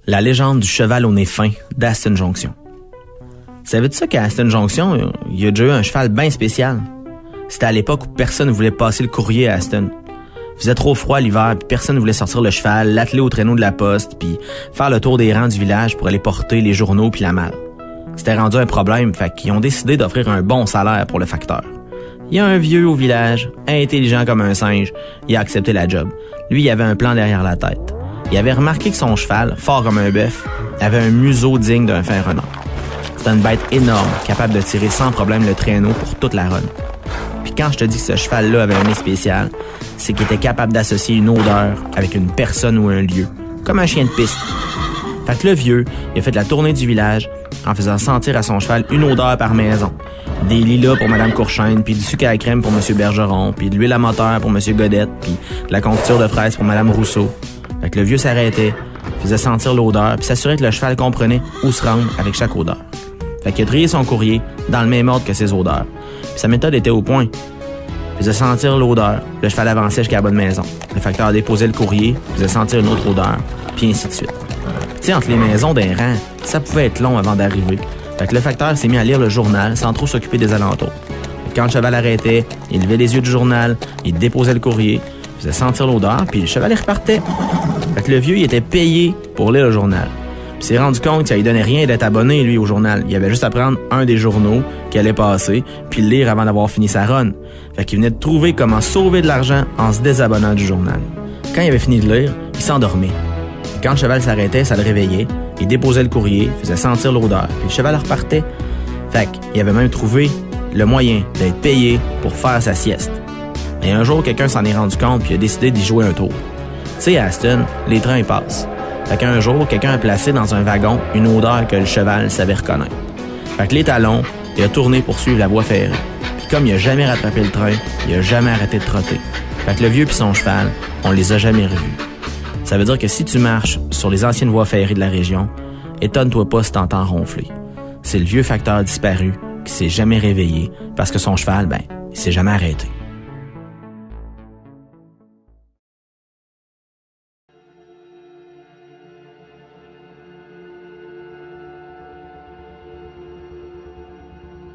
La légende du cheval au nez fin d'Aston Jonction. Savais-tu ça qu'à Aston Jonction, il y a déjà eu un cheval bien spécial? C'était à l'époque où personne ne voulait passer le courrier à Aston. Il faisait trop froid l'hiver, puis personne ne voulait sortir le cheval, l'atteler au traîneau de la poste, puis faire le tour des rangs du village pour aller porter les journaux puis la malle. C'était rendu un problème, fait qu'ils ont décidé d'offrir un bon salaire pour le facteur. Il y a un vieux au village, intelligent comme un singe, il a accepté la job. Lui, il avait un plan derrière la tête. Il avait remarqué que son cheval, fort comme un bœuf, avait un museau digne d'un fin renard. C'était une bête énorme, capable de tirer sans problème le traîneau pour toute la run. Puis quand je te dis que ce cheval-là avait un nez spécial, c'est qu'il était capable d'associer une odeur avec une personne ou un lieu, comme un chien de piste. Fait que le vieux, il a fait la tournée du village en faisant sentir à son cheval une odeur par maison. Des lilas pour Madame Courchaine, puis du sucre à la crème pour Monsieur Bergeron, puis de l'huile à moteur pour Monsieur Godette, puis de la confiture de fraises pour Madame Rousseau. Fait que le vieux s'arrêtait, faisait sentir l'odeur, puis s'assurait que le cheval comprenait où se rendre avec chaque odeur. Fait qu'il a trié son courrier dans le même ordre que ses odeurs. Puis sa méthode était au point. Il faisait sentir l'odeur, le cheval avançait jusqu'à la bonne maison. Le facteur déposait le courrier, faisait sentir une autre odeur, puis ainsi de suite. Tu sais, entre les maisons d'un rang, ça pouvait être long avant d'arriver. Fait que le facteur s'est mis à lire le journal sans trop s'occuper des alentours. Quand le cheval arrêtait, il levait les yeux du journal, il déposait le courrier, faisait sentir l'odeur, puis le cheval il repartait. Fait que le vieux, il était payé pour lire le journal. Puis il s'est rendu compte que ça lui donnait rien d'être abonné, lui, au journal. Il avait juste à prendre un des journaux qui allait passer, puis le lire avant d'avoir fini sa run. Fait qu'il venait de trouver comment sauver de l'argent en se désabonnant du journal. Quand il avait fini de lire, il s'endormait. Quand le cheval s'arrêtait, ça le réveillait. Il déposait le courrier, faisait sentir l'odeur, puis le cheval repartait. Fait qu'il avait même trouvé le moyen d'être payé pour faire sa sieste. Et un jour, quelqu'un s'en est rendu compte puis a décidé d'y jouer un tour. Tu sais, à Aston, les trains ils passent. Fait qu'un jour, quelqu'un a placé dans un wagon une odeur que le cheval savait reconnaître. Fait que les talons, il a tourné pour suivre la voie ferrée. Puis comme il a jamais rattrapé le train, il a jamais arrêté de trotter. Fait que le vieux puis son cheval, on les a jamais revus. Ça veut dire que si tu marches sur les anciennes voies ferrées de la région, étonne-toi pas si t'entends ronfler. C'est le vieux facteur disparu qui s'est jamais réveillé parce que son cheval, il s'est jamais arrêté.